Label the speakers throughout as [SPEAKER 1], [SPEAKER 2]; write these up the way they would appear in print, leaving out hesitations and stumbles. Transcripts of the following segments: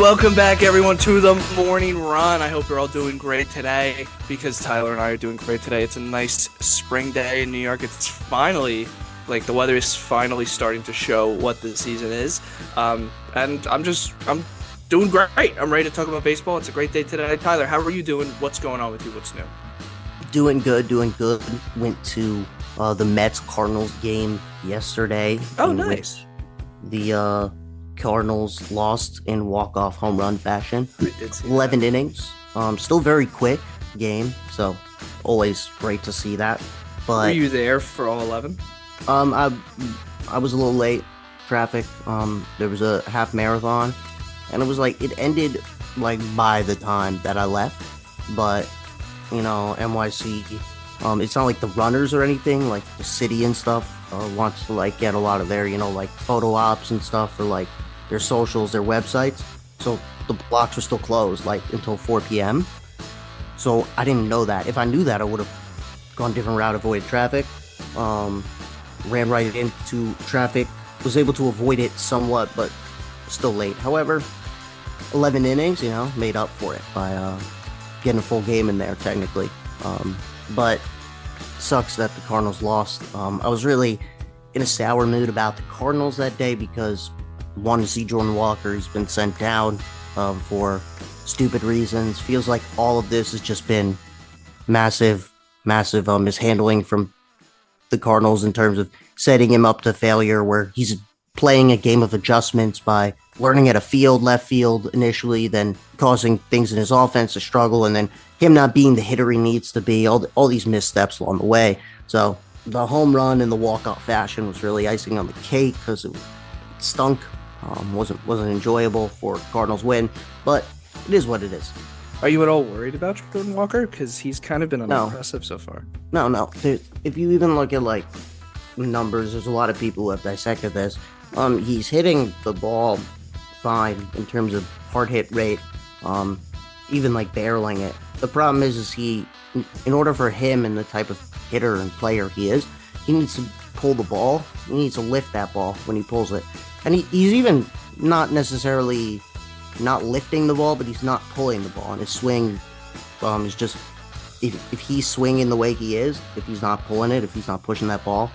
[SPEAKER 1] Welcome back, everyone, to the morning run. I hope you're all doing great today because Tyler and I are doing great today. It's a nice spring day in New York. It's finally, the weather is finally starting to show what the season is. And I'm doing great. I'm ready to talk about baseball. It's a great day today. Tyler, how are you doing? What's going on with you? What's new?
[SPEAKER 2] Doing good, doing good. Went to the Mets-Cardinals game yesterday.
[SPEAKER 1] Oh,
[SPEAKER 2] in
[SPEAKER 1] nice.
[SPEAKER 2] which the Cardinals lost in walk-off home run fashion.
[SPEAKER 1] I did see
[SPEAKER 2] 11
[SPEAKER 1] that.
[SPEAKER 2] innings. Still very quick game, so always great to see that.
[SPEAKER 1] Were
[SPEAKER 2] But
[SPEAKER 1] you there for all 11?
[SPEAKER 2] um, I I was a little late. Traffic. There was a half marathon, and it ended by the time that I left. But NYC. It's not like the runners or anything, like the city and stuff wants to get a lot of their, photo ops and stuff for their socials, their websites. So the blocks were still closed until 4 p.m. So I didn't know that. If I knew that, I would have gone a different route, avoided traffic. Ran right into traffic, was able to avoid it somewhat, but still late. However, 11 innings, made up for it by getting a full game in there technically. But sucks that the Cardinals lost. I was really in a sour mood about the Cardinals that day because I wanted to see Jordan Walker. He's been sent down for stupid reasons. Feels like all of this has just been massive mishandling from the Cardinals in terms of setting him up to failure, where he's playing a game of adjustments by learning at a left field initially, then causing things in his offense to struggle, and then him not being the hitter he needs to be, all these missteps along the way. So the home run in the walk-off fashion was really icing on the cake because it stunk. Wasn't enjoyable for Cardinals win, but it is what it is.
[SPEAKER 1] Are you at all worried about Jordan Walker? Because he's kind of been
[SPEAKER 2] No.
[SPEAKER 1] unimpressive so far.
[SPEAKER 2] No. If you even look at numbers, there's a lot of people who have dissected this. He's hitting the ball fine in terms of hard hit rate, even barreling it. The problem is he, in order for him and the type of hitter and player he is, he needs to pull the ball. He needs to lift that ball when he pulls it. And he's even not necessarily not lifting the ball, but he's not pulling the ball. And his swing is just, if he's swinging the way he is, if he's not pulling it, if he's not pushing that ball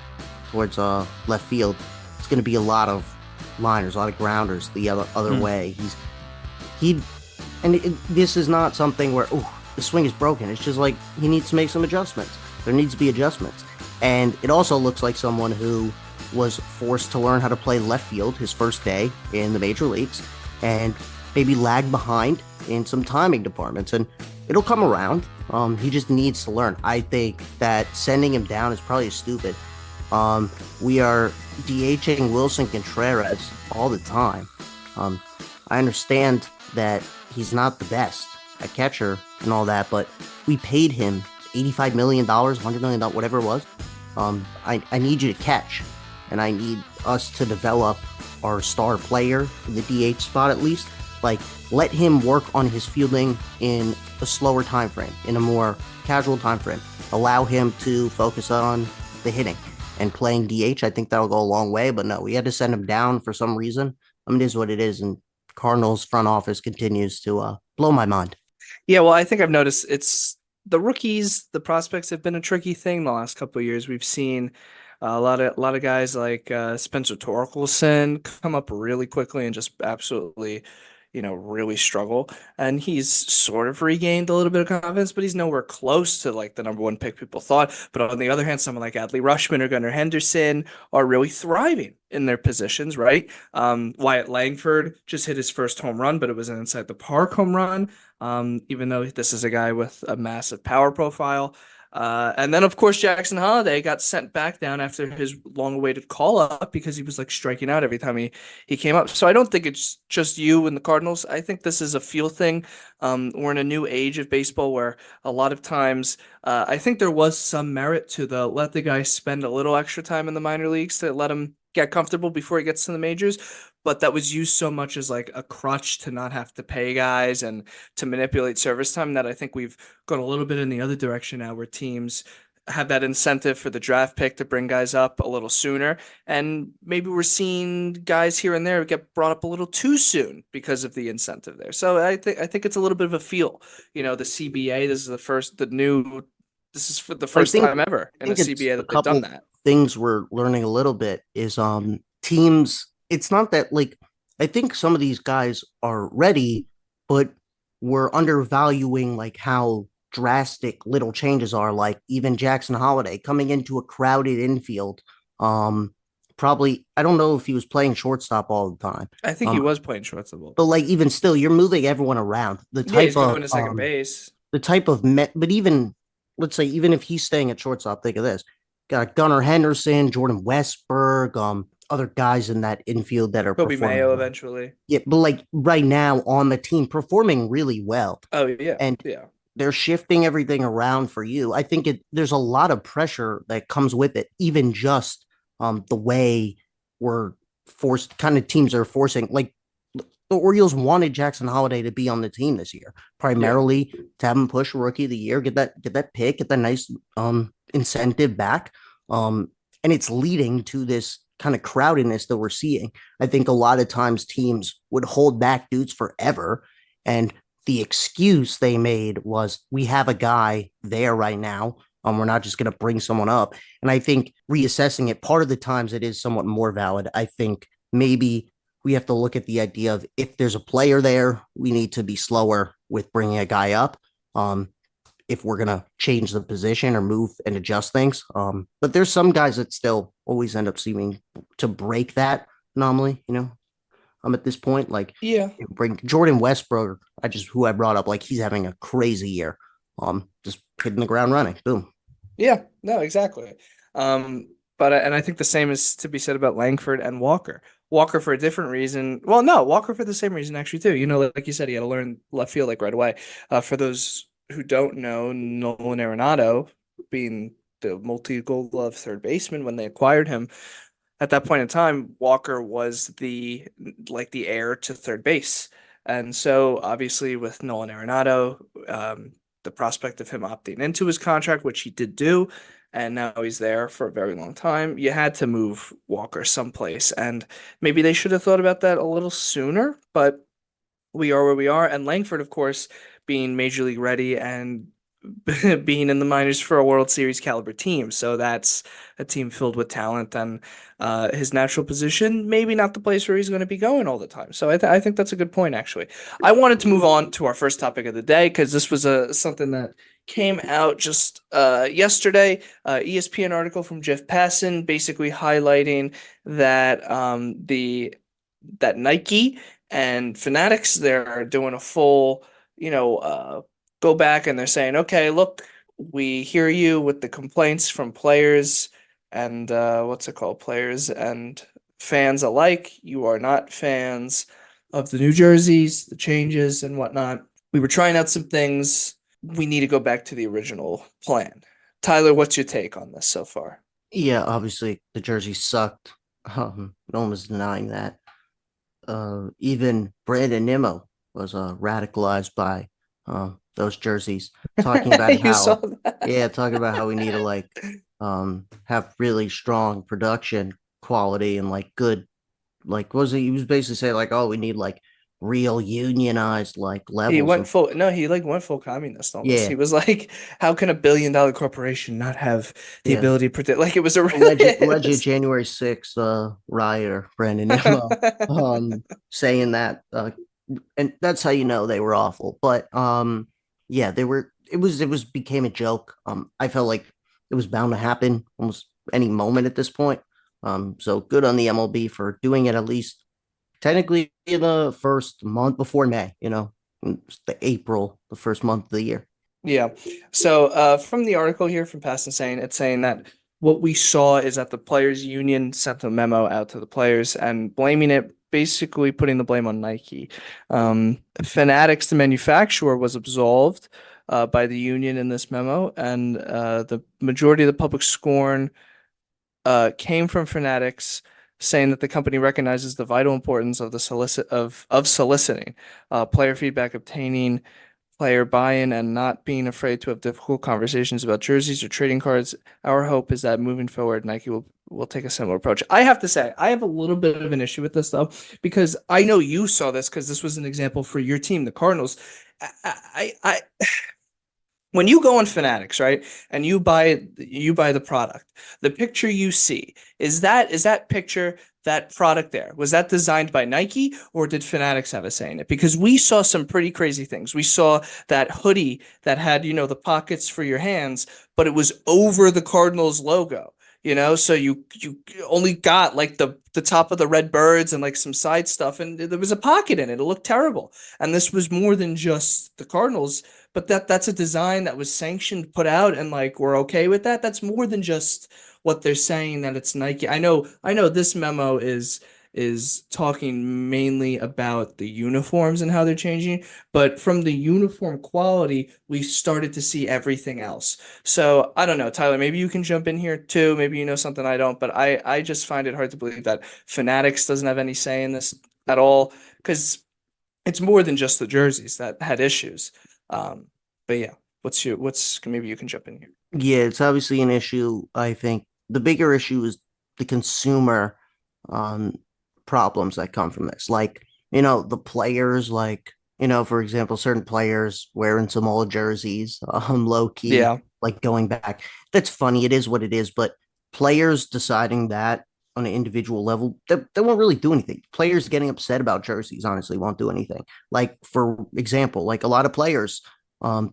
[SPEAKER 2] towards left field, it's going to be a lot of liners, a lot of grounders the other way. This is not something where the swing is broken. It's just he needs to make some adjustments. There needs to be adjustments, and it also looks like someone who was forced to learn how to play left field his first day in the major leagues, and maybe lag behind in some timing departments, and it'll come around. He just needs to learn. I think that sending him down is probably stupid. We are DHing Wilson Contreras all the time. I understand that he's not the best at catcher and all that, but we paid him $85 million, $100 million, whatever it was. I need you to catch, and I need us to develop our star player in the DH spot at least. Let him work on his fielding in a slower time frame, in a more casual time frame. Allow him to focus on the hitting and playing DH. I think that'll go a long way, but no, we had to send him down for some reason. It is what it is, and Cardinals front office continues to blow my mind.
[SPEAKER 1] Yeah, well, I think I've noticed it's the rookies, the prospects have been a tricky thing the last couple of years. We've seen a lot of guys like Spencer Torkelson come up really quickly and just absolutely, really struggle. And he's sort of regained a little bit of confidence, but he's nowhere close to the number one pick people thought. But on the other hand, someone like Adley Rushman or Gunnar Henderson are really thriving in their positions, right? Wyatt Langford just hit his first home run, but it was an inside the park home run. Even though this is a guy with a massive power profile. And then, of course, Jackson Holliday got sent back down after his long-awaited call-up because he was striking out every time he came up. So I don't think it's just you and the Cardinals. I think this is a feel thing. We're in a new age of baseball where a lot of times I think there was some merit to let the guy spend a little extra time in the minor leagues to let him get comfortable before he gets to the majors. But that was used so much as a crutch to not have to pay guys and to manipulate service time that I think we've gone a little bit in the other direction now where teams have that incentive for the draft pick to bring guys up a little sooner. And maybe we're seeing guys here and there get brought up a little too soon because of the incentive there. So I think it's a little bit of a feel. The CBA, this is for the
[SPEAKER 2] I
[SPEAKER 1] first
[SPEAKER 2] think
[SPEAKER 1] time ever
[SPEAKER 2] I
[SPEAKER 1] in a
[SPEAKER 2] think it's
[SPEAKER 1] CBA
[SPEAKER 2] a
[SPEAKER 1] that they've done
[SPEAKER 2] couple
[SPEAKER 1] that.
[SPEAKER 2] things we're learning a little bit is teams. It's not that like I think some of these guys are ready, but we're undervaluing like how drastic little changes are. Like even Jackson Holiday coming into a crowded infield. Um, Probably I don't know if he was playing shortstop all the time.
[SPEAKER 1] I think he was playing shortstop.
[SPEAKER 2] But like even still, you're moving everyone around.
[SPEAKER 1] Yeah, he's going to second base.
[SPEAKER 2] The type of met, but even let's say even if he's staying at shortstop, think of this: got Gunnar Henderson, Jordan Westberg, other guys in that infield that are
[SPEAKER 1] Kobe
[SPEAKER 2] performing
[SPEAKER 1] Mayo
[SPEAKER 2] well.
[SPEAKER 1] eventually.
[SPEAKER 2] Yeah, but like right now on the team, performing really well,
[SPEAKER 1] Oh yeah,
[SPEAKER 2] and
[SPEAKER 1] yeah,
[SPEAKER 2] they're shifting everything around for you. I think there's a lot of pressure that comes with it, even just the way we're forced kind of teams are forcing like the Orioles wanted Jackson Holiday to be on the team this year,
[SPEAKER 1] yeah.
[SPEAKER 2] primarily to have him push rookie of the year, get that pick, get that nice incentive back. And it's leading to this kind of crowdedness that we're seeing. I think a lot of times teams would hold back dudes forever. And the excuse they made was we have a guy there right now. We're not just going to bring someone up. And I think reassessing it, part of the times it is somewhat more valid. I think maybe we have to look at the idea of if there's a player there, we need to be slower with bringing a guy up. If we're gonna change the position or move and adjust things. But there's some guys that still always end up seeming to break that anomaly. I'm at this point like
[SPEAKER 1] Yeah.
[SPEAKER 2] bring Jordan Westbrook. Who I brought up like he's having a crazy year. Just hitting the ground running. Boom.
[SPEAKER 1] Yeah, no, exactly. And I think the same is to be said about Langford and Walker. Walker for a different reason. Well, no, Walker for the same reason actually too. Like you said, he had to learn left field like right away. For those who don't know, Nolan Arenado being the multi-gold glove third baseman when they acquired him, at that point in time, Walker was the heir to third base. And so obviously with Nolan Arenado, the prospect of him opting into his contract, which he did do, and now he's there for a very long time, you had to move Walker someplace. And maybe they should have thought about that a little sooner, but we are where we are. And Langford, of course, being major league ready and being in the minors for a World Series caliber team. So that's a team filled with talent and his natural position, maybe not the place where he's going to be going all the time. So I think that's a good point, actually. I wanted to move on to our first topic of the day because this was something that came out just yesterday. ESPN article from Jeff Passan basically highlighting that that Nike and Fanatics, they're doing a full, go back and they're saying, okay, look, we hear you with the complaints from players and what's it called? Players and fans alike. You are not fans of the new jerseys, the changes and whatnot. We were trying out some things. We need to go back to the original plan. Tyler, what's your take on this so far?
[SPEAKER 2] Yeah, obviously the jersey sucked. No one was denying that. Even Brandon Nimmo was radicalized by those jerseys, talking about
[SPEAKER 1] You saw
[SPEAKER 2] how,
[SPEAKER 1] that?
[SPEAKER 2] yeah, talking about how we need to like have really strong production quality and like good, like was he was basically saying like, oh, we need like real unionized like
[SPEAKER 1] He
[SPEAKER 2] levels
[SPEAKER 1] went
[SPEAKER 2] of,
[SPEAKER 1] full, no, he like went full communist almost. He
[SPEAKER 2] yeah,
[SPEAKER 1] was like, how can a $1 billion corporation not have the
[SPEAKER 2] yeah.
[SPEAKER 1] ability to predict? Like it was a,
[SPEAKER 2] Alleged January 6th rioter, Brandon Nimmo, saying that and that's how you know they were awful. But yeah, they were. It was became a joke. I felt like it was bound to happen almost any moment at this point. So good on the MLB for doing it at least technically in the first month before May. The April, the first month of the year.
[SPEAKER 1] Yeah. So from the article here from Past Insane, it's saying that what we saw is that the players union sent a memo out to the players and blaming it, basically putting the blame on Nike. Fanatics, the manufacturer, was absolved by the union in this memo, and the majority of the public scorn came from Fanatics, saying that the company recognizes the vital importance of the soliciting player feedback, obtaining player buy-in and not being afraid to have difficult conversations about jerseys or trading cards. Our hope is that moving forward, Nike will take a similar approach. I have to say, I have a little bit of an issue with this though, because I know you saw this because this was an example for your team, the Cardinals. I when you go on Fanatics, right, and you buy the product, the picture you see is that picture that product there was that designed by Nike or did Fanatics have a say in it? Because we saw some pretty crazy things. We saw that hoodie that had the pockets for your hands, but it was over the Cardinals logo. So you only got like the top of the red birds and like some side stuff, and there was a pocket in it. It looked terrible. And this was more than just the Cardinals, but that's a design that was sanctioned, put out, and like we're okay with that. That's more than just what they're saying that it's Nike. I know this memo is talking mainly about the uniforms and how they're changing, but from the uniform quality, we started to see everything else. So I don't know, Tyler, maybe you can jump in here too. Maybe you know something I don't, but I just find it hard to believe that Fanatics doesn't have any say in this at all because it's more than just the jerseys that had issues. Um, but yeah, maybe you can jump in here.
[SPEAKER 2] Yeah, it's obviously an issue. I think the bigger issue is the consumer um problems that come from this. Like, the players, like, for example, certain players wearing some old jerseys, low key,
[SPEAKER 1] Yeah.
[SPEAKER 2] like going back. That's funny. It is what it is, but players deciding that on an individual level, they won't really do anything. Players getting upset about jerseys, honestly, won't do anything. Like, for example, like a lot of players,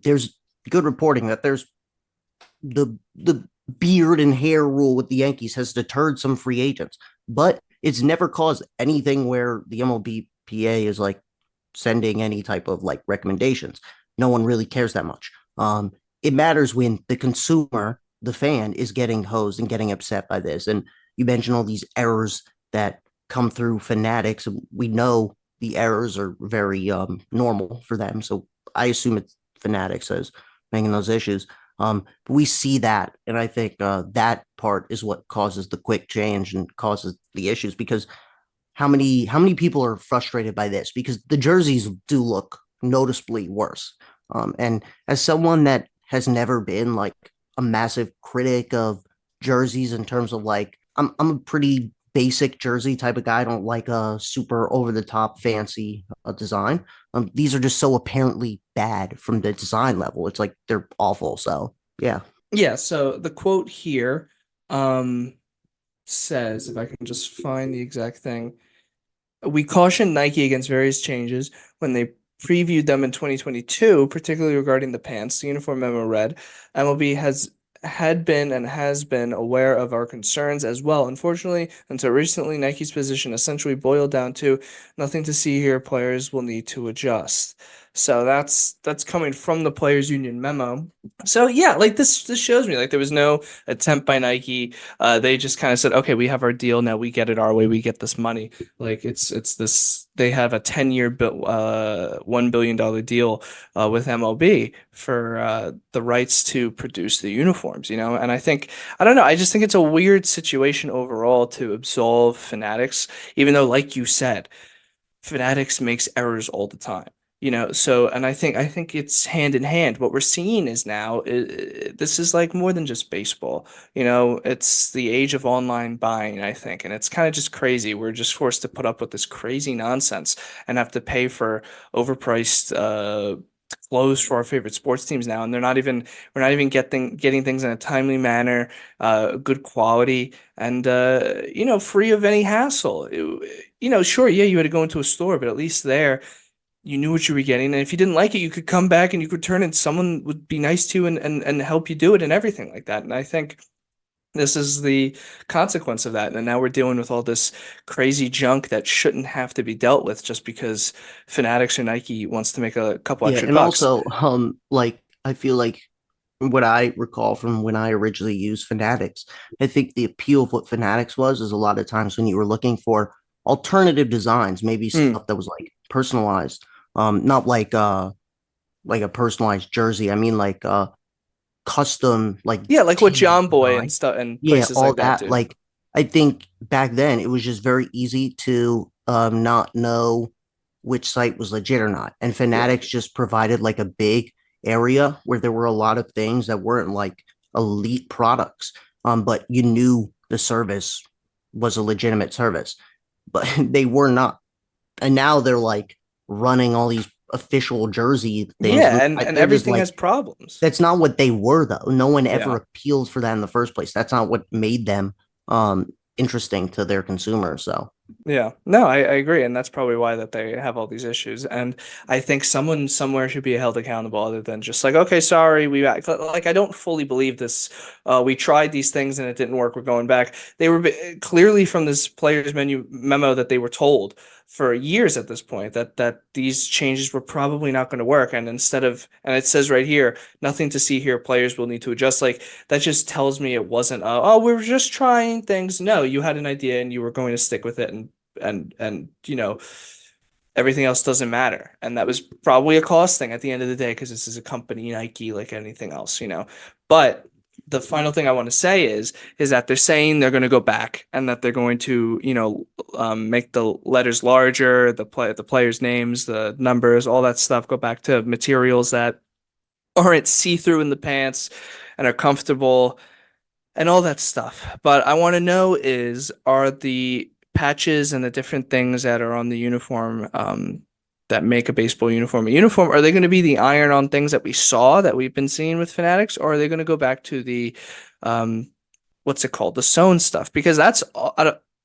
[SPEAKER 2] there's good reporting that there's the beard and hair rule with the Yankees has deterred some free agents, but it's never caused anything where the MLBPA is like sending any type of like recommendations. No one really cares that much. It matters when the consumer, the fan, is getting hosed and getting upset by this. And you mentioned all these errors that come through Fanatics. We know the errors are very normal for them, so I assume it's Fanatics as making those issues. But we see that, and I think that part is what causes the quick change and causes the issues because how many people are frustrated by this because the jerseys do look noticeably worse. And as someone that has never been like a massive critic of jerseys in terms of like I'm a pretty basic jersey type of guy. I don't like a super over the top fancy design. These are just so apparently bad from the design level. It's like they're awful. So yeah.
[SPEAKER 1] Yeah, so the quote here um says, if I can just find the exact thing, we cautioned Nike against various changes when they previewed them in 2022, particularly regarding the pants. The uniform memo read, MLB had been and has been aware of our concerns as well. Unfortunately, until recently, Nike's position essentially boiled down to nothing to see here, players will need to adjust. So that's coming from the players union memo. So yeah, like this shows me like there was no attempt by Nike. They just kind of said, okay, we have our deal now. We get it our way. We get this money. Like it's this. They have a 10-year $1 billion deal with MLB for the rights to produce the uniforms. And I don't know. I just think it's a weird situation overall to absolve Fanatics, even though, like you said, Fanatics makes errors all the time. So and I think it's hand in hand. What we're seeing is now this is like more than just baseball. It's the age of online buying, I think, and it's kind of just crazy. We're just forced to put up with this crazy nonsense and have to pay for overpriced clothes for our favorite sports teams now, and we're not even getting things in a timely manner, good quality, and free of any hassle. Sure, yeah, you had to go into a store, but at least there you knew what you were getting. And if you didn't like it, you could come back and you could return it, and someone would be nice to you and help you do it and everything like that. And I think this is the consequence of that. And now we're dealing with all this crazy junk that shouldn't have to be dealt with just because Fanatics or Nike wants to make a couple
[SPEAKER 2] Yeah,
[SPEAKER 1] extra
[SPEAKER 2] and
[SPEAKER 1] bucks.
[SPEAKER 2] also, like I feel like what I recall from when I originally used Fanatics, I think the appeal of what Fanatics was is a lot of times when you were looking for alternative designs, maybe
[SPEAKER 1] Hmm.
[SPEAKER 2] stuff that was like personalized, not like a personalized jersey. I mean like custom like
[SPEAKER 1] Yeah, like what
[SPEAKER 2] team
[SPEAKER 1] John Boy and
[SPEAKER 2] design.
[SPEAKER 1] stuff and
[SPEAKER 2] Yeah,
[SPEAKER 1] places
[SPEAKER 2] all
[SPEAKER 1] like that
[SPEAKER 2] that.
[SPEAKER 1] do.
[SPEAKER 2] Like I think back then it was just very easy to not know which site was legit or not. And
[SPEAKER 1] Yeah.
[SPEAKER 2] Fanatics just provided like a big area where there were a lot of things that weren't like elite products. But you knew the service was a legitimate service, but they were not. And now they're like running all these official jersey things.
[SPEAKER 1] Yeah, and
[SPEAKER 2] They're just
[SPEAKER 1] everything
[SPEAKER 2] like,
[SPEAKER 1] has problems.
[SPEAKER 2] that's not what they were though. No one ever
[SPEAKER 1] Yeah.
[SPEAKER 2] appealed for that in the first place. That's not what made them interesting to their consumers. So
[SPEAKER 1] Yeah, no, I agree, and that's probably why that they have all these issues. And I think someone somewhere should be held accountable, other than just like, okay, sorry, like I don't fully believe this. We tried these things and it didn't work. We're going back. They were clearly from this players menu memo that they were told for years at this point that these changes were probably not going to work. And and it says right here, nothing to see here. Players will need to adjust. Like that just tells me it wasn't. Oh, we were just trying things. No, you had an idea and you were going to stick with it, and everything else doesn't matter. And that was probably a cost thing at the end of the day, because this is a company, Nike, like anything else. But the final thing I want to say is that they're saying they're going to go back, and that they're going to make the letters larger, the players' names, the numbers, all that stuff, go back to materials that aren't see-through in the pants and are comfortable and all that stuff. But I want to know are the patches and the different things that are on the uniform, that make a baseball uniform a uniform, are they going to be the iron-on things that we saw that we've been seeing with Fanatics, or are they going to go back to the um, what's it called, the sewn stuff? Because that's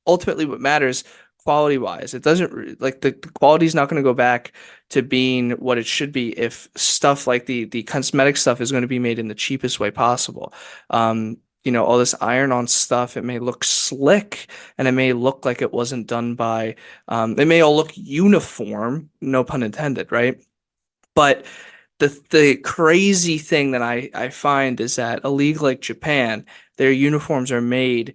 [SPEAKER 1] ultimately what matters quality wise. It doesn't like the quality is not going to go back to being what it should be if stuff like the cosmetic stuff is going to be made in the cheapest way possible. All this iron on stuff, it may look slick and it may look like it wasn't done by, it may all look uniform, no pun intended, right? But the crazy thing that I find is that a league like Japan, their uniforms are made,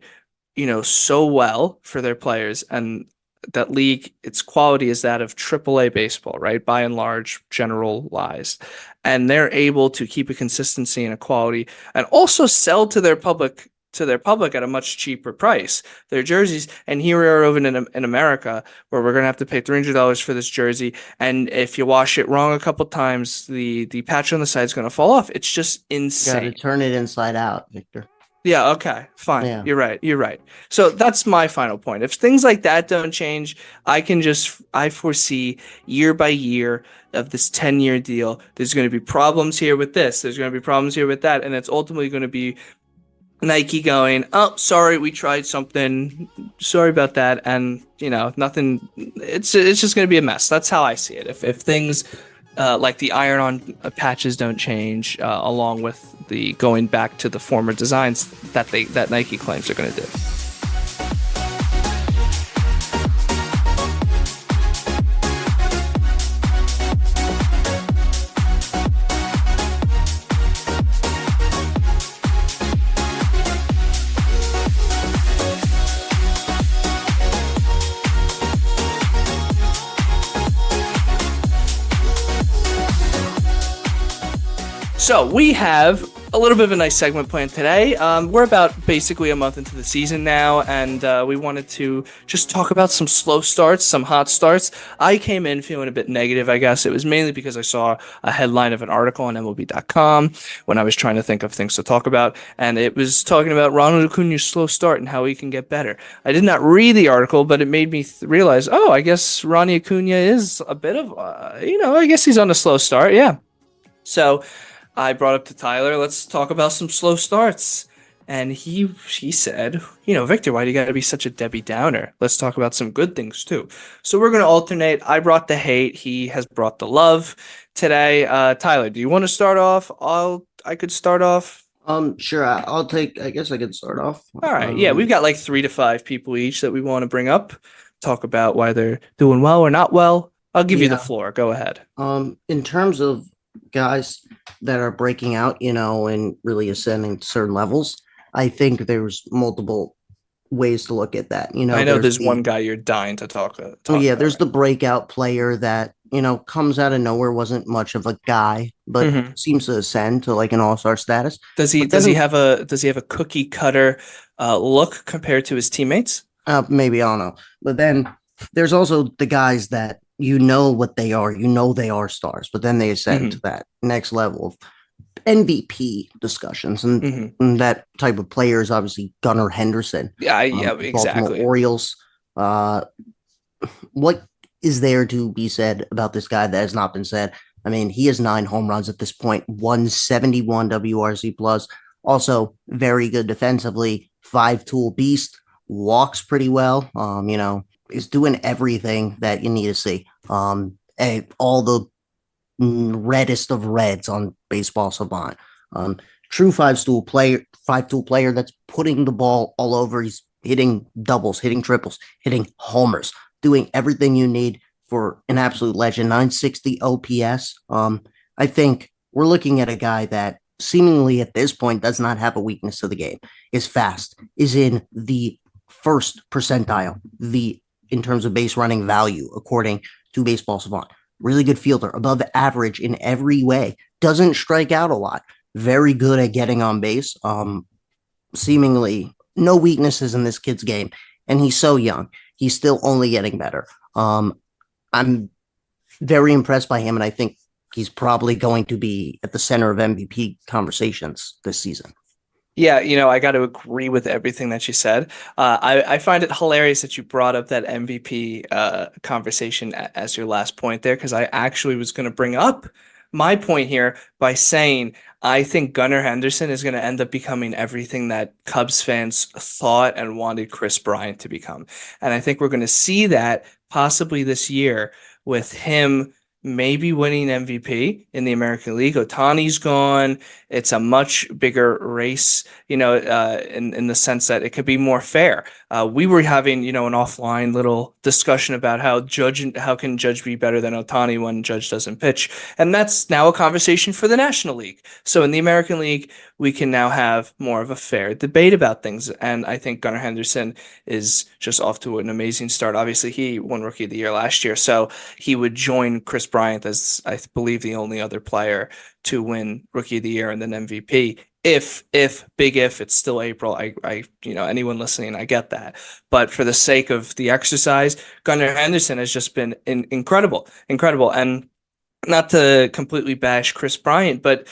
[SPEAKER 1] so well for their players, and that league, its quality is that of AAA baseball, right? By and large, generalized. And they're able to keep a consistency and a quality and also sell to their public at a much cheaper price, their jerseys. And here we are over in America, where we're gonna have to pay $300 for this jersey. And if you wash it wrong a couple times, the patch on the side is gonna fall off. It's just
[SPEAKER 2] got to
[SPEAKER 1] insane.
[SPEAKER 2] turn it inside out, Victor.
[SPEAKER 1] Yeah, okay, fine.
[SPEAKER 2] Yeah.
[SPEAKER 1] You're right. You're right. So that's my final point. If things like that don't change, I foresee year by year of this 10-year deal, there's going to be problems here with this, there's going to be problems here with that, and it's ultimately going to be Nike going, "Oh, sorry, we tried something. Sorry about that." And, nothing, it's just going to be a mess. That's how I see it. If things like the iron-on patches don't change, along with the going back to the former designs that Nike claims they're going to do. So we have a little bit of a nice segment planned today. We're about basically a month into the season now, and we wanted to just talk about some slow starts, some hot starts. I came in feeling a bit negative, I guess. It was mainly because I saw a headline of an article on MLB.com when I was trying to think of things to talk about, and it was talking about Ronald Acuna's slow start and how he can get better. I did not read the article, but it made me realize, oh, I guess Ronnie Acuna is a bit of, I guess he's on a slow start, yeah. So I brought up to Tyler, let's talk about some slow starts. And he said, Victor, why do you got to be such a Debbie Downer? Let's talk about some good things too. So we're going to alternate. I brought the hate. He has brought the love today. Tyler, do you want to start off? I could start off.
[SPEAKER 2] Sure. I'll take. I guess I could start off.
[SPEAKER 1] All right. Yeah, we've got like 3 to 5 people each that we want to bring up, talk about why they're doing well or not well. I'll give you the floor. Go ahead.
[SPEAKER 2] In terms of guys that are breaking out, and really ascending to certain levels, I think there's multiple ways to look at that.
[SPEAKER 1] I know there's one guy you're dying to talk about.
[SPEAKER 2] There's the breakout player that, comes out of nowhere, wasn't much of a guy, but seems to ascend to like an all-star status.
[SPEAKER 1] Does he have a cookie cutter look compared to his teammates?
[SPEAKER 2] Maybe, I don't know. But then there's also the guys that, you know what they are. You know they are stars, but then they ascend to
[SPEAKER 1] Hmm.
[SPEAKER 2] that next level of MVP discussions,
[SPEAKER 1] Hmm.
[SPEAKER 2] and that type of player is obviously Gunnar Henderson,
[SPEAKER 1] Yeah, yeah,
[SPEAKER 2] Baltimore
[SPEAKER 1] exactly.
[SPEAKER 2] Orioles. Uh, what is there to be said about this guy that has not been said? I mean, he has 9 home runs at this point, 171 WRC plus. Also, very good defensively, 5 tool beast, walks pretty well. Is doing everything that you need to see. All the reddest of reds on Baseball Savant. Um, True five tool player that's putting the ball all over. He's hitting doubles, hitting triples, hitting homers, doing everything you need for an absolute legend. 960 OPS. I think we're looking at a guy that seemingly at this point does not have a weakness to the game. Is fast, is in the first percentile, the in terms of base running value, according to Baseball Savant. Really good fielder, above average in every way. Doesn't strike out a lot. Very good at getting on base. Seemingly no weaknesses in this kid's game, and he's so young. He's still only getting better. I'm very impressed by him, and I think he's probably going to be at the center of MVP conversations this season.
[SPEAKER 1] Yeah, I got to agree with everything that you said. I find it hilarious that you brought up that MVP conversation as your last point there, because I actually was going to bring up my point here by saying I think Gunnar Henderson is going to end up becoming everything that Cubs fans thought and wanted Chris Bryant to become. And I think we're going to see that possibly this year with him maybe winning MVP in the American League. Otani's gone. It's a much bigger race, in the sense that it could be more fair. We were having, an offline little discussion about how can Judge be better than Otani when Judge doesn't pitch, and that's now a conversation for the National League. So in the American League, we can now have more of a fair debate about things, and I think Gunnar Henderson is just off to an amazing start. Obviously, he won Rookie of the Year last year, so he would join Chris Bryant as I believe the only other player to win Rookie of the Year and then MVP. If it's still April, anyone listening, I get that. But for the sake of the exercise, Gunnar Henderson has just been incredible, incredible. And not to completely bash Chris Bryant, but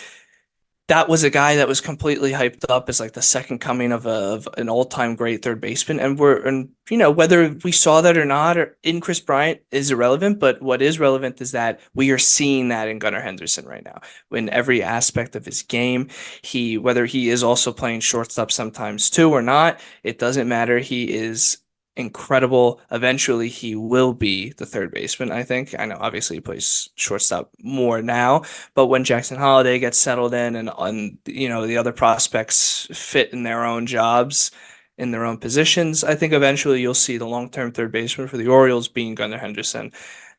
[SPEAKER 1] that was a guy that was completely hyped up as like the second coming of an all-time great third baseman. And whether we saw that or not or in Chris Bryant is irrelevant, but what is relevant is that we are seeing that in Gunnar Henderson right now in every aspect of his game. Whether he is also playing shortstop sometimes too or not, it doesn't matter. He is incredible. Eventually he will be the third baseman, I think. I know obviously he plays shortstop more now, but when Jackson Holliday gets settled in and the other prospects fit in their own jobs, in their own positions, I think eventually you'll see the long-term third baseman for the Orioles being Gunnar Henderson.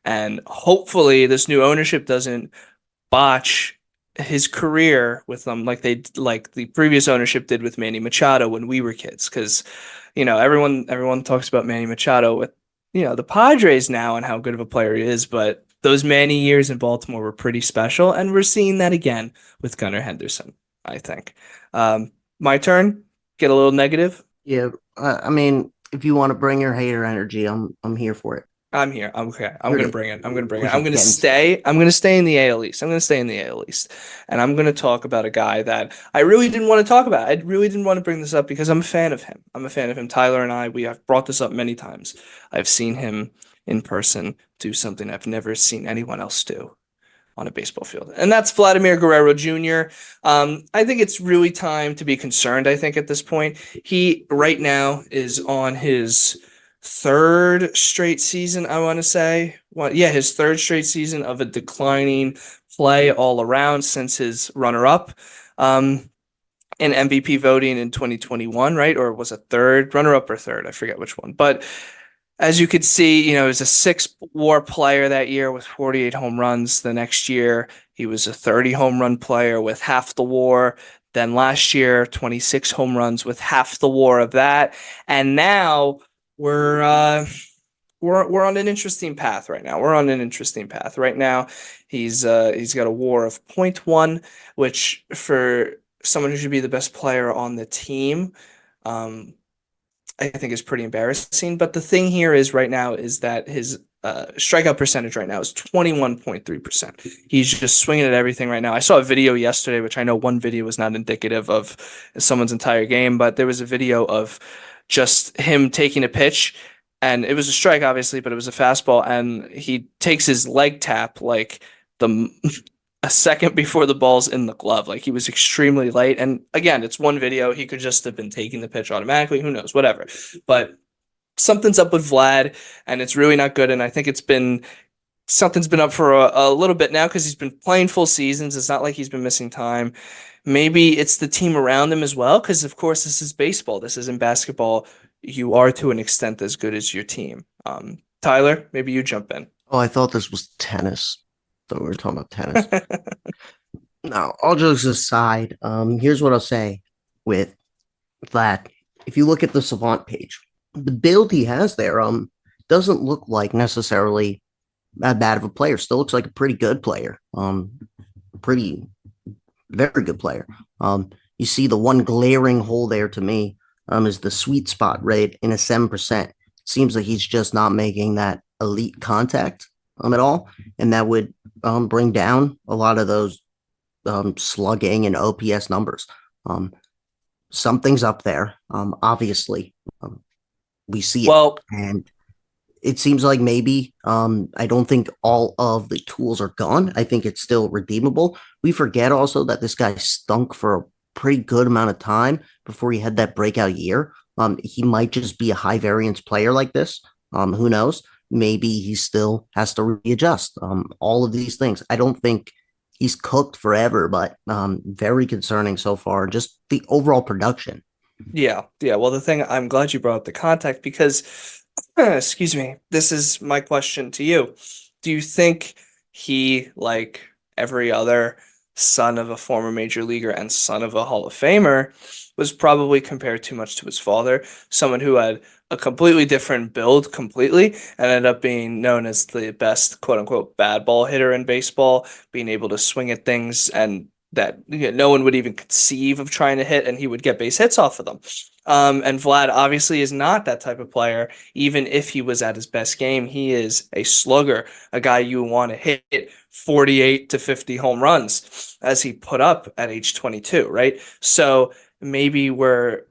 [SPEAKER 1] And hopefully this new ownership doesn't botch his career with them like the previous ownership did with Manny Machado when we were kids. Because everyone talks about Manny Machado with the Padres now and how good of a player he is, but those Manny years in Baltimore were pretty special, and we're seeing that again with Gunnar Henderson, I think. My turn. Get a little negative.
[SPEAKER 2] Yeah, I mean, if you want to bring your hater energy, I'm here for it.
[SPEAKER 1] I'm here. I'm okay. I'm
[SPEAKER 2] Here
[SPEAKER 1] gonna
[SPEAKER 2] to
[SPEAKER 1] bring it. I'm gonna bring it.
[SPEAKER 2] push
[SPEAKER 1] I'm gonna
[SPEAKER 2] against.
[SPEAKER 1] stay. I'm gonna stay in the AL East. I'm gonna stay in the AL East, and I'm gonna talk about a guy that I really didn't want to talk about. I really didn't want to bring this up because I'm a fan of him. I'm a fan of him. Tyler and we have brought this up many times. I've seen him in person do something I've never seen anyone else do on a baseball field. And that's Vladimir Guerrero Jr. I think it's really time to be concerned, I think, at this point. He right now is on his third straight season, I want to say. Well, yeah, his third straight season of a declining play all around since his runner-up. In MVP voting in 2021, right? Or was it third, runner up or third? I forget which one. But as you could see, he was a six-WAR player that year with 48 home runs. The next year, he was a 30 home run player with half the WAR. Then last year, 26 home runs with half the WAR of that. And now we're uh, we're on an interesting path right now. We're on an interesting path right now. He's got a WAR of zero point 0.1, which for someone who should be the best player on the team, um, I think is pretty embarrassing. But the thing here is right now is that his strikeout percentage right now is 21.3%. He's just swinging at everything right now. I saw a video yesterday, which I know one video was not indicative of someone's entire game, but there was a video of just him taking a pitch, and it was a strike, obviously, but it was a fastball, and he takes his leg tap like the a second before the ball's in the glove. Like he was extremely late. And again, it's one video. He could just have been taking the pitch automatically. Who knows? Whatever. But something's up with Vlad, and it's really not good. And I think something's been up for a little bit now because he's been playing full seasons. It's not like he's been missing time. Maybe it's the team around him as well, because of course this is baseball. This isn't basketball. You are to an extent as good as your team. Tyler, maybe you jump in.
[SPEAKER 2] Oh, I thought this was tennis. Thought we were talking about tennis. No, all jokes aside, here's what I'll say with that. If you look at the Savant page, the build he has there, doesn't look like necessarily that bad of a player. Still looks like a pretty good player. Pretty very good player. You see the one glaring hole there to me, is the sweet spot rate in a 7%. Seems like he's just not making that elite contact at all, and that would bring down a lot of those slugging and OPS numbers. Something's up there. Obviously, we see it,
[SPEAKER 1] Well,
[SPEAKER 2] and it seems like maybe I don't think all of the tools are gone. I think it's still redeemable. We forget also that this guy stunk for a pretty good amount of time before he had that breakout year. He might just be a high variance player like this. Who knows? Maybe he still has to readjust. All of these things. I don't think he's cooked forever, but very concerning so far. Just the overall production.
[SPEAKER 1] yeah, yeah. Well, I'm glad you brought up the contact because, excuse me, this is my question to you. Do you think he, like every other son of a former major leaguer and son of a Hall of Famer, was probably compared too much to his father, someone who had a completely different build completely and ended up being known as the best quote unquote bad ball hitter in baseball, being able to swing at things and that no one would even conceive of trying to hit, and he would get base hits off of them. And Vlad obviously is not that type of player. Even if he was at his best game, he is a slugger, a guy you want to hit 48 to 50 home runs as he put up at age 22, right? So maybe we're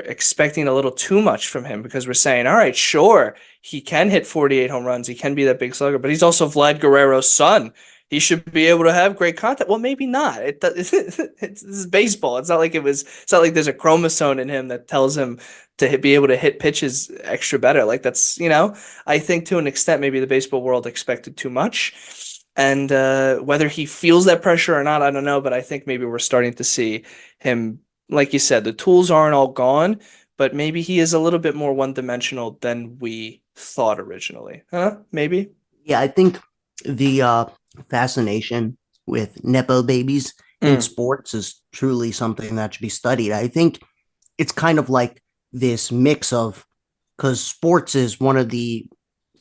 [SPEAKER 1] expecting a little too much from him because we're saying, all right, sure, he can hit 48 home runs, he can be that big slugger, but he's also Vlad Guerrero's son. He should be able to have great contact. Well, maybe not. This is baseball. It's not like it was. It's not like there's a chromosome in him that tells him to be able to hit pitches extra better. Like that's, I think to an extent maybe the baseball world expected too much, and whether he feels that pressure or not, I don't know. But I think maybe we're starting to see him, like you said, the tools aren't all gone, but maybe he is a little bit more one-dimensional than we thought originally. Huh? Maybe.
[SPEAKER 2] Yeah, I think the fascination with Nepo babies in
[SPEAKER 1] Mm.
[SPEAKER 2] sports is truly something that should be studied. I think it's kind of like this mix of, because sports is one of the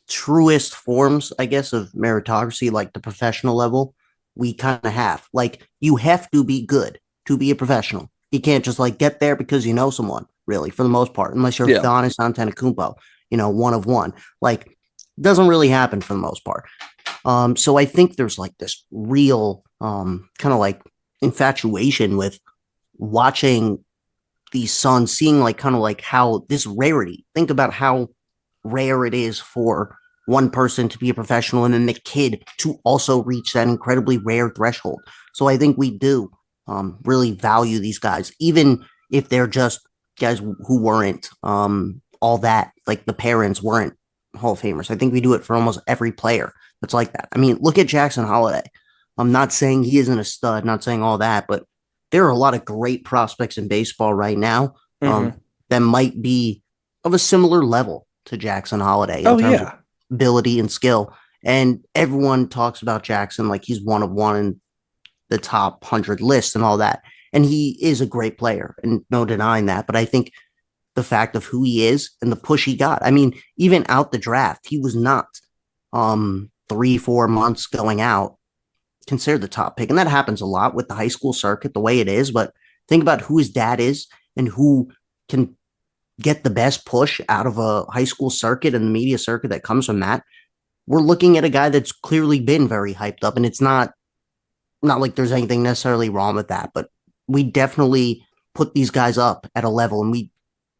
[SPEAKER 2] truest forms, I guess, of meritocracy, like the professional level we kind of have. Like, you have to be good to be a professional. You can't just like get there because you know someone, really, for the most part, unless you're
[SPEAKER 1] Yeah.
[SPEAKER 2] Giannis Antetokounmpo, one of one. Like, doesn't really happen for the most part. So I think there's like this real kind of like infatuation with watching these sons, seeing like kind of like how this rarity. Think about how rare it is for one person to be a professional and then the kid to also reach that incredibly rare threshold. So I think we do really value these guys, even if they're just guys who weren't all that, like the parents weren't Hall of Famers. I think we do it for almost every player that's like that. I mean, look at Jackson Holiday. I'm not saying he isn't a stud, not saying all that, but there are a lot of great prospects in baseball right now
[SPEAKER 1] Hmm.
[SPEAKER 2] that might be of a similar level to Jackson Holiday in
[SPEAKER 1] Oh
[SPEAKER 2] terms of
[SPEAKER 1] yeah.
[SPEAKER 2] ability and skill. And everyone talks about Jackson like he's one of one in the top 100 list and all that. And he is a great player, and no denying that. But I think the fact of who he is and the push he got. I mean, even out the draft, he was not 3, 4 months going out considered the top pick. And that happens a lot with the high school circuit, the way it is. But think about who his dad is and who can get the best push out of a high school circuit and the media circuit that comes from that. we're looking at a guy that's clearly been very hyped up, and it's not like there's anything necessarily wrong with that, but we definitely put these guys up at a level, and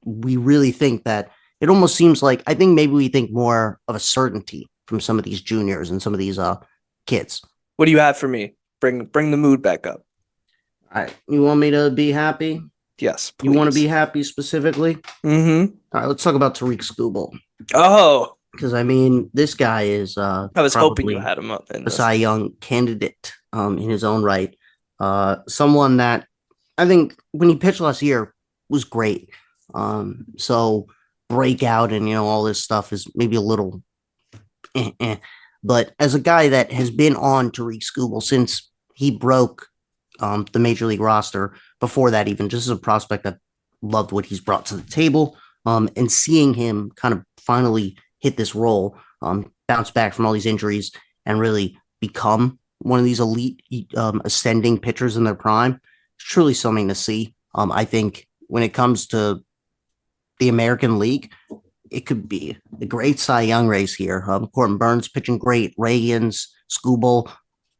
[SPEAKER 2] we really think that it almost seems like I think maybe we think more of a certainty from some of these juniors and some of these kids.
[SPEAKER 1] What do you have for me? Bring the mood back up.
[SPEAKER 2] All right, you want me to be happy?
[SPEAKER 1] Yes,
[SPEAKER 2] You want to be
[SPEAKER 1] please.
[SPEAKER 2] happy specifically?
[SPEAKER 1] Mm-hmm.
[SPEAKER 2] All right, let's talk about Tariq Skubal
[SPEAKER 1] Oh,
[SPEAKER 2] because I mean this guy is
[SPEAKER 1] I was hoping you
[SPEAKER 2] probably
[SPEAKER 1] had him up in
[SPEAKER 2] a
[SPEAKER 1] this.
[SPEAKER 2] Cy Young candidate in his own right. Someone that I think when he pitched last year was great. So breakout and all this stuff is maybe a little eh. But as a guy that has been on Tariq Skubal since he broke the major league roster, before that even just as a prospect, I've loved what he's brought to the table. And seeing him kind of finally hit this role, bounce back from all these injuries and really become one of these elite ascending pitchers in their prime, it's truly something to see. I think when it comes to the American League, it could be a great Cy Young race here. Corbin Burns pitching great, Reagans, Skubal,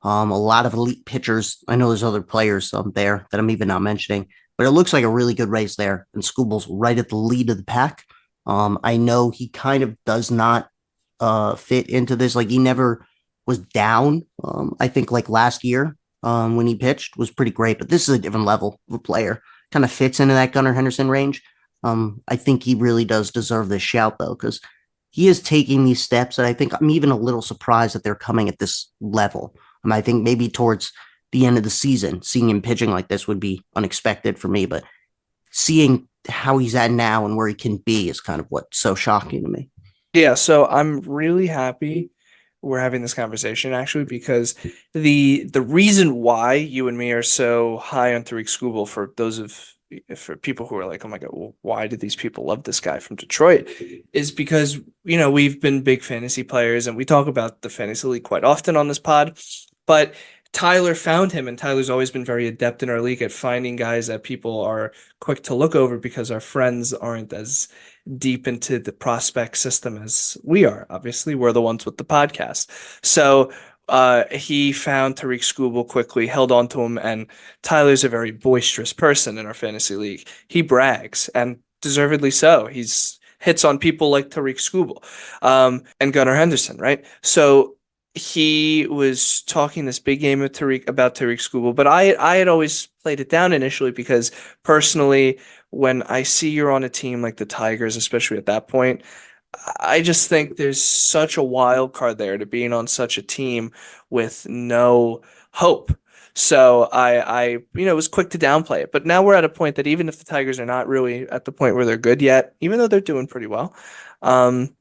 [SPEAKER 2] a lot of elite pitchers. I know there's other players there that I'm even not mentioning, but it looks like a really good race there. And Skubal's right at the lead of the pack. I know he kind of does not fit into this. Like he never was down. I think like last year when he pitched was pretty great, but this is a different level of a player. Kind of fits into that Gunnar Henderson range. I think he really does deserve this shout though, because he is taking these steps, and I think I'm even a little surprised that they're coming at this level. I think maybe towards the end of the season, seeing him pitching like this would be unexpected for me, but seeing how he's at now and where he can be is kind of what's so shocking to me.
[SPEAKER 1] Yeah, so I'm really happy we're having this conversation actually because the reason why you and me are so high on Tariq Skubal for people who are like, oh my God, well, why did these people love this guy from Detroit? Is because, we've been big fantasy players and we talk about the fantasy league quite often on this pod, but Tyler found him, and Tyler's always been very adept in our league at finding guys that people are quick to look over because our friends aren't as deep into the prospect system as we are. Obviously, we're the ones with the podcast. So he found Tariq Skubal quickly, held on to him, and Tyler's a very boisterous person in our fantasy league. He brags, and deservedly so. He's hits on people like Tariq Skubal and Gunnar Henderson, right? So he was talking this big game of about Tariq Skubal, but I had always played it down initially because personally, when I see you're on a team like the Tigers, especially at that point, I just think there's such a wild card there to being on such a team with no hope. So I was quick to downplay it. But now we're at a point that even if the Tigers are not really at the point where they're good yet, even though they're doing pretty well, um,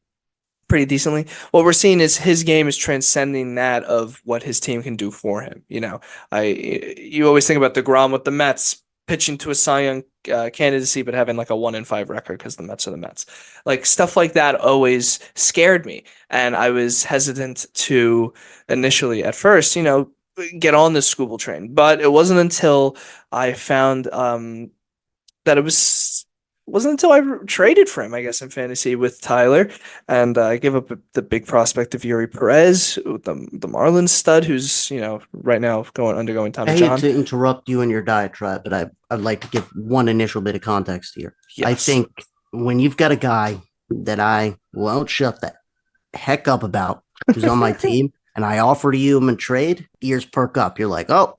[SPEAKER 1] pretty decently. What we're seeing is his game is transcending that of what his team can do for him. You always think about DeGrom with the Mets pitching to a Cy Young candidacy, but having like a 1-5 record because the Mets are the Mets. Like stuff like that always scared me, and I was hesitant to initially at first, get on this Scooble train. But it wasn't until I found that it wasn't until I traded for him, I guess, in fantasy with Tyler, and I give up the big prospect of Yuri Perez, the Marlins stud, who's right now undergoing
[SPEAKER 2] I
[SPEAKER 1] Tommy
[SPEAKER 2] hate
[SPEAKER 1] John.
[SPEAKER 2] to interrupt you in your diatribe, but I'd like to give one initial bit of context here. I
[SPEAKER 1] Yes,
[SPEAKER 2] think when you've got a guy that I won't shut the heck up about who's on my team and I offer to you him a trade, ears perk up. You're like, oh,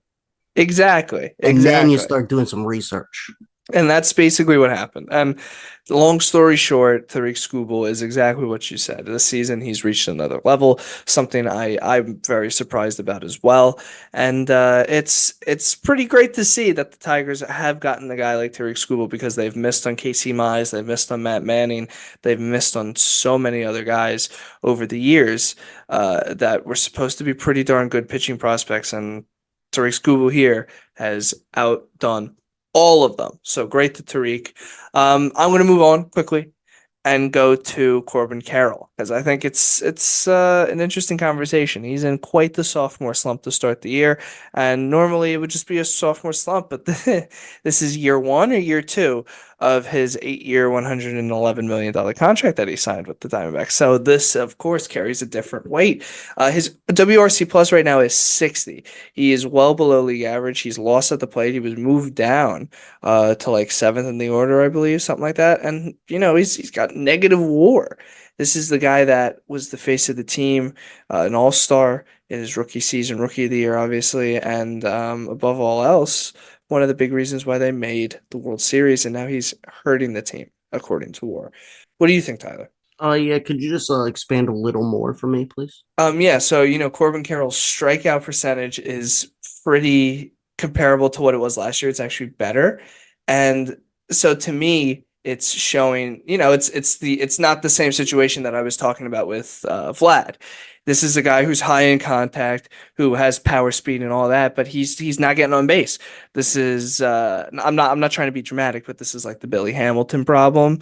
[SPEAKER 1] exactly,
[SPEAKER 2] and then you
[SPEAKER 1] exactly.
[SPEAKER 2] start doing some research.
[SPEAKER 1] And that's basically what happened. And long story short, Tariq Skubal is exactly what you said. This season, he's reached another level, something I'm very surprised about as well. And it's pretty great to see that the Tigers have gotten a guy like Tariq Skubal because they've missed on Casey Mize, they've missed on Matt Manning, they've missed on so many other guys over the years that were supposed to be pretty darn good pitching prospects. And Tariq Skubal here has outdone all of them. So great to Tariq. I'm going to move on quickly and go to Corbin Carroll because I think it's an interesting conversation. He's in quite the sophomore slump to start the year, and normally it would just be a sophomore slump, but this is year one or year two of his 8-year, $111 million contract that he signed with the Diamondbacks. So this, of course, carries a different weight. His WRC plus right now is 60. He is well below league average. He's lost at the plate. He was moved down to like seventh in the order, I believe, something like that. And he's got negative WAR. This is the guy that was the face of the team, an all-star in his rookie season, rookie of the year, obviously, and above all else, one of the big reasons why they made the World Series, and now he's hurting the team, according to WAR. What do you think, Tyler?
[SPEAKER 2] Yeah, could you just expand a little more for me, please?
[SPEAKER 1] Yeah, so Corbin Carroll's strikeout percentage is pretty comparable to what it was last year. It's actually better. And so to me, it's showing, it's not the same situation that I was talking about with Vlad. This is a guy who's high in contact, who has power, speed, and all that, but he's not getting on base. This is I'm not trying to be dramatic, but this is like the Billy Hamilton problem.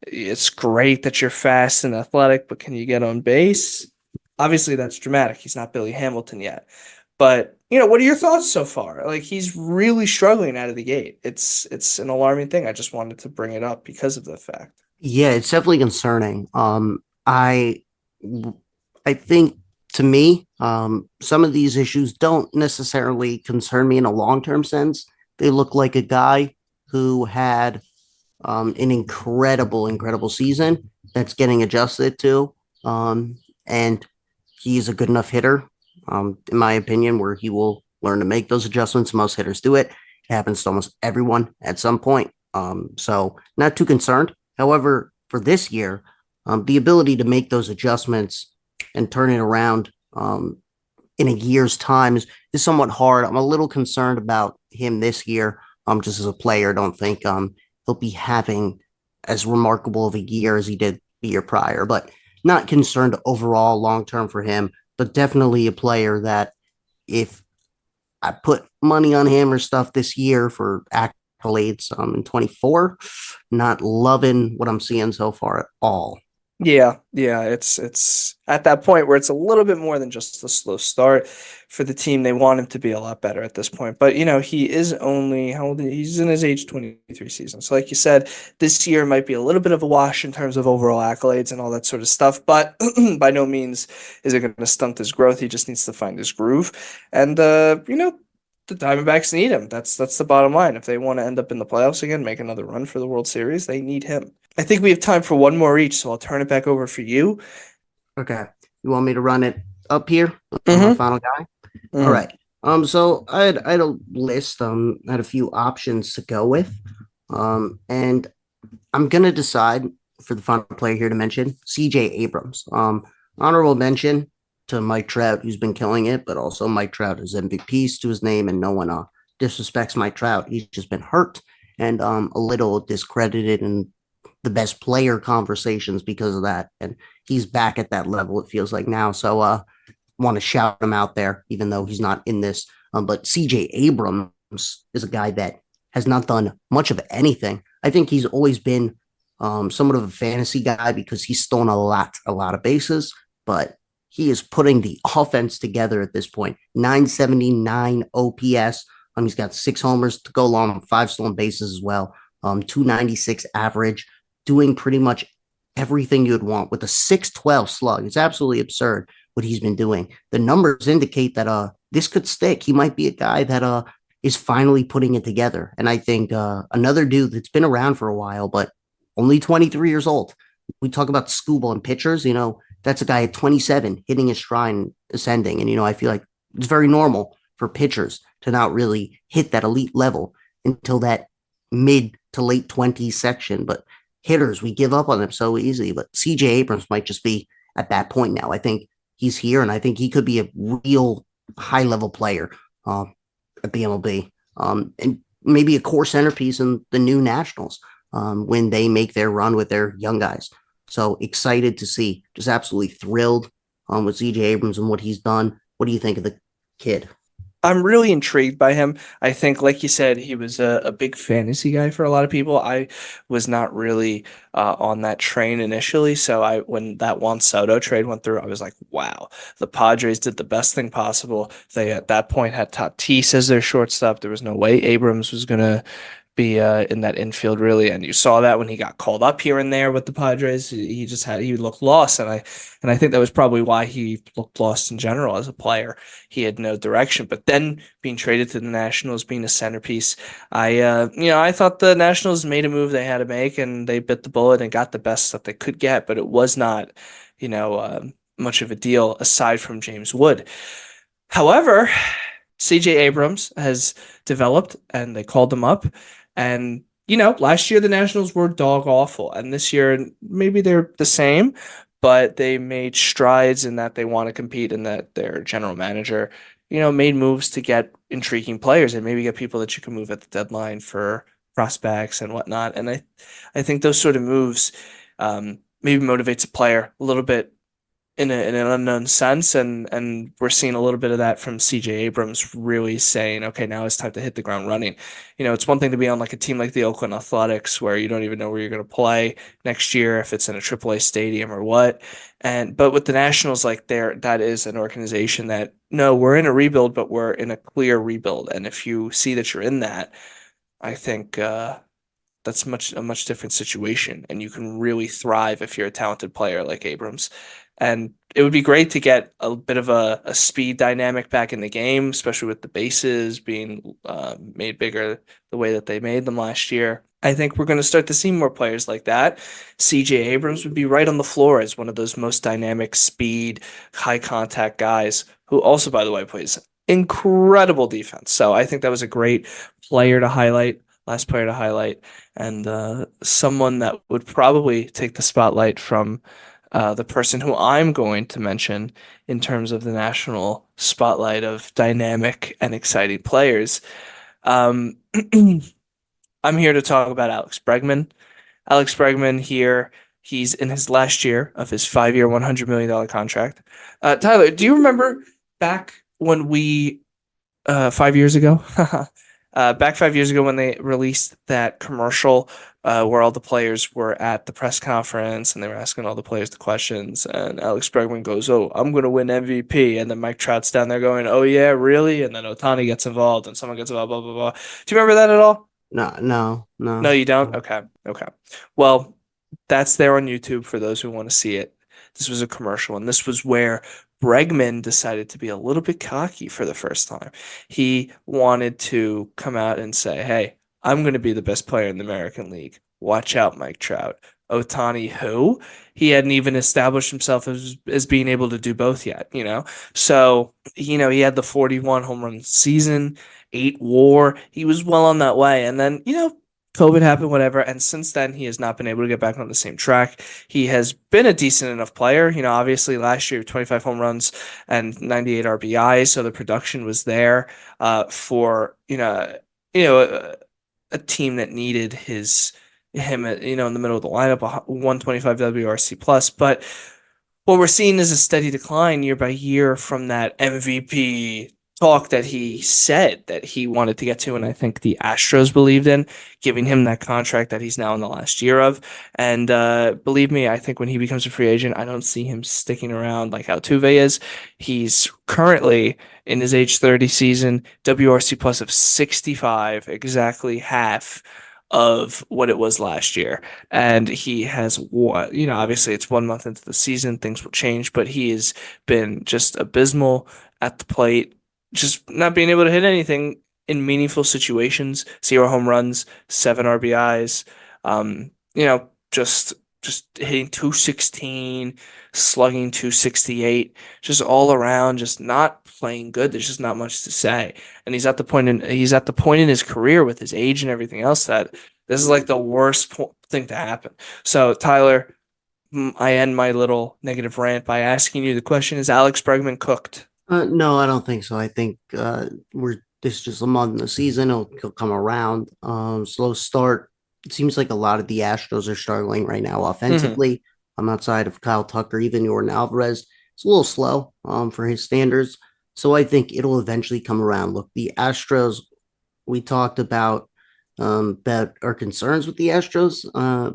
[SPEAKER 1] It's great that you're fast and athletic, but can you get on base? Obviously, that's dramatic. He's not Billy Hamilton yet. But, what are your thoughts so far? Like he's really struggling out of the gate. It's an alarming thing. I just wanted to bring it up because of the fact.
[SPEAKER 2] Yeah, it's definitely concerning. I think to me, some of these issues don't necessarily concern me in a long term sense. They look like a guy who had an incredible season that's getting adjusted to. And he's a good enough hitter, in my opinion, where he will learn to make those adjustments. Most hitters do it. It happens to almost everyone at some point. So not too concerned. However, for this year, the ability to make those adjustments and turn it around in a year's time is somewhat hard. I'm a little concerned about him this year. Just as a player, don't think he'll be having as remarkable of a year as he did the year prior, but not concerned overall long term for him, but definitely a player that if I put money on him or stuff this year for accolades in 24, not loving what I'm seeing so far at all.
[SPEAKER 1] Yeah, it's at that point where it's a little bit more than just a slow start for the team. They want him to be a lot better at this point. But he is only how old? He's in his age 23 season. So like you said, this year might be a little bit of a wash in terms of overall accolades and all that sort of stuff, but by no means is it going to stunt his growth. He just needs to find his groove. And the Diamondbacks need him. That's the bottom line. If they want to end up in the playoffs again, make another run for the World Series, they need him. I think we have time for one more each, so I'll turn it back over for you.
[SPEAKER 2] Okay. You want me to run it up here on my
[SPEAKER 1] Mm-hmm.
[SPEAKER 2] final guy? All
[SPEAKER 1] Mm-hmm.
[SPEAKER 2] right. So I had a list, I had a few options to go with. And I'm gonna decide for the final player here to mention, CJ Abrams. Honorable mention to Mike Trout, who's been killing it, but also Mike Trout has MVPs to his name, and no one disrespects Mike Trout. He's just been hurt and a little discredited in the best player conversations because of that. And he's back at that level, it feels like now. So want to shout him out there, even though he's not in this. But CJ Abrams is a guy that has not done much of anything. I think he's always been somewhat of a fantasy guy because he's stolen a lot of bases, but he is putting the offense together at this point. 979 OPS. He's got 6 homers to go along, 5 stolen bases as well. 296 average, doing pretty much everything you'd want with a 612 slug. It's absolutely absurd what he's been doing. The numbers indicate that this could stick. He might be a guy that is finally putting it together. And I think another dude that's been around for a while, but only 23 years old. We talk about Scooble and pitchers, that's a guy at 27 hitting his stride and ascending. And, I feel like it's very normal for pitchers to not really hit that elite level until that mid to late 20s section. But hitters, we give up on them so easy. But CJ Abrams might just be at that point now. I think he's here, and I think he could be a real high level player at the MLB, and maybe a core centerpiece in the new Nationals when they make their run with their young guys. So excited to see, just absolutely thrilled with CJ Abrams and what he's done. What do you think of the kid?
[SPEAKER 1] I'm really intrigued by him. I think, like you said, he was a big fantasy guy for a lot of people. I was not really on that train initially. So when that Juan Soto trade went through, I was like, wow, the Padres did the best thing possible. They at that point had Tatis as their shortstop. There was no way Abrams was gonna be in that infield really. And you saw that when he got called up here and there with the Padres. He looked lost, and I think that was probably why he looked lost in general as a player. He had no direction. But then being traded to the Nationals, being a centerpiece, I thought the Nationals made a move they had to make, and they bit the bullet and got the best that they could get. But it was not, you know. Much of a deal aside from James Wood. However, CJ Abrams has developed and they called him up. And, last year the Nationals were dog awful. And this year, maybe they're the same, but they made strides in that they want to compete and that their general manager, made moves to get intriguing players and maybe get people that you can move at the deadline for prospects and whatnot. And I think those sort of moves maybe motivates a player a little bit in an unknown sense, and we're seeing a little bit of that from CJ Abrams really saying, okay, now it's time to hit the ground running. It's one thing to be on like a team like the Oakland Athletics where you don't even know where you're going to play next year, if it's in a AAA stadium or what. But with the Nationals, like that is an organization that, no, we're in a rebuild, but we're in a clear rebuild. And if you see that you're in that, I think that's a much different situation, and you can really thrive if you're a talented player like Abrams. And it would be great to get a bit of a speed dynamic back in the game, especially with the bases being made bigger the way that they made them last year. I think we're going to start to see more players like that. CJ Abrams would be right on the floor as one of those most dynamic speed, high contact guys who also, by the way, plays incredible defense. So I think that was a great player to highlight, last player to highlight, and someone that would probably take the spotlight from the person who I'm going to mention in terms of the national spotlight of dynamic and exciting players. Um, I'm here to talk about Alex Bregman. Alex Bregman here, he's in his last year of his 5-year, $100 million contract. Tyler, do you remember back when 5 years ago? Back 5 years ago when they released that commercial where all the players were at the press conference and they were asking all the players the questions, and Alex Bregman goes, "Oh, I'm going to win MVP," and then Mike Trout's down there going, "Oh yeah, really?" And then Ohtani gets involved and someone gets involved, blah blah blah. Do you remember that at all?
[SPEAKER 2] No, no,
[SPEAKER 1] No,
[SPEAKER 2] no.
[SPEAKER 1] you don't?
[SPEAKER 2] No.
[SPEAKER 1] Okay. Okay. Well, that's there on YouTube for those who want to see it. This was a commercial, and this was where Bregman decided to be a little bit cocky for the first time. He wanted to come out and say, "Hey, I'm going to be the best player in the American League. Watch out, Mike Trout." Ohtani, who? He hadn't even established himself as being able to do both yet. So, he had the 41 home run season, 8 WAR. He was well on that way. And then, COVID happened, whatever. And since then, he has not been able to get back on the same track. He has been a decent enough player. Obviously last year, 25 home runs and 98 RBIs. So the production was there for, a team that needed him, in the middle of the lineup, a 125 WRC plus. But what we're seeing is a steady decline year by year from that MVP talk that he said that he wanted to get to. And I think the Astros believed in giving him that contract that he's now in the last year of. And believe me, I think when he becomes a free agent, I don't see him sticking around like Altuve is. He's currently in his age 30 season, WRC plus of 65, exactly half of what it was last year. And he has what, obviously it's 1 month into the season, things will change, but he has been just abysmal at the plate, just not being able to hit anything in meaningful situations. 0 home runs, 7 RBIs. Just hitting 216, slugging 268, just all around, just not playing good. There's just not much to say. And he's at the point in his career with his age and everything else that this is like the worst thing to happen. So, Tyler, I end my little negative rant by asking you the question: is Alex Bregman cooked?
[SPEAKER 2] No, I don't think so. I think we're this is just a month in the season. He'll come around. Slow start. It seems like a lot of the Astros are struggling right now
[SPEAKER 1] Hmm.
[SPEAKER 2] offensively. Outside of Kyle Tucker, even Jordan Alvarez, it's a little slow for his standards. So I think it'll eventually come around. Look, the Astros, we talked about our concerns with the Astros,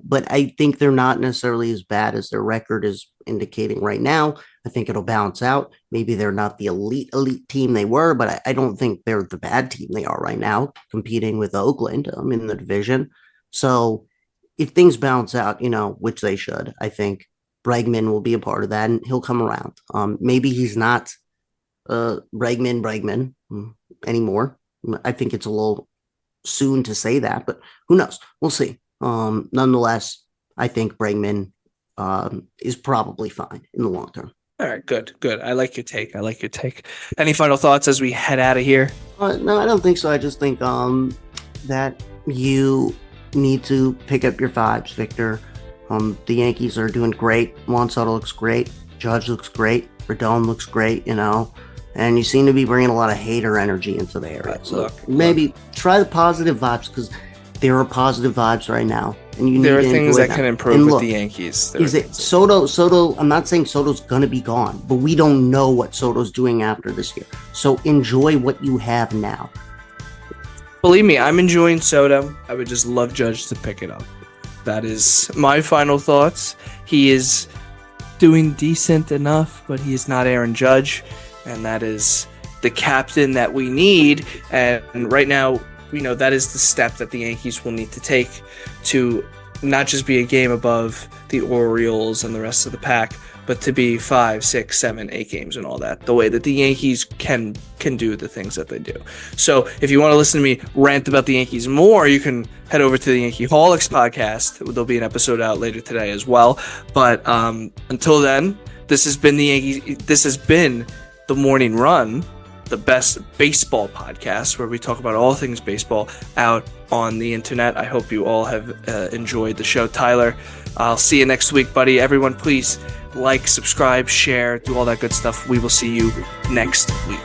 [SPEAKER 2] but I think they're not necessarily as bad as their record is indicating right now. I think it'll balance out. Maybe they're not the elite team they were, but I don't think they're the bad team they are right now, competing with Oakland in the division. So if things balance out, which they should, I think Bregman will be a part of that, and he'll come around. Maybe he's not Bregman anymore. I think it's a little soon to say that, but who knows? We'll see. Nonetheless, I think Bregman is probably fine in the long term.
[SPEAKER 1] All right, good, good. I like your take. I like your take. Any final thoughts as we head out of here?
[SPEAKER 2] No, I don't think so. I just think that you need to pick up your vibes, Victor. The Yankees are doing great. Juan Soto looks great. Judge looks great. Rodon looks great, and you seem to be bringing a lot of hater energy into the area. So maybe try the positive vibes, because there are positive vibes right now. And
[SPEAKER 1] there are things that can improve with the Yankees.
[SPEAKER 2] Is it Soto? I'm not saying Soto's going to be gone, but we don't know what Soto's doing after this year. So enjoy what you have now.
[SPEAKER 1] Believe me, I'm enjoying Soto. I would just love Judge to pick it up. That is my final thoughts. He is doing decent enough, but he is not Aaron Judge, and that is the captain that we need. And right now, that is the step that the Yankees will need to take to not just be a game above the Orioles and the rest of the pack, but to be 5, 6, 7, 8 games and all that, the way that the Yankees can do the things that they do. So if you want to listen to me rant about the Yankees more, you can head over to the Yankee Holics podcast. There'll be an episode out later today as well. But until then, this has been the Yankees. This has been the Morning Run, the best baseball podcast where we talk about all things baseball out on the internet. I hope you all have enjoyed the show. Tyler, I'll see you next week, buddy. Everyone, please like, subscribe, share, do all that good stuff. We will see you next week.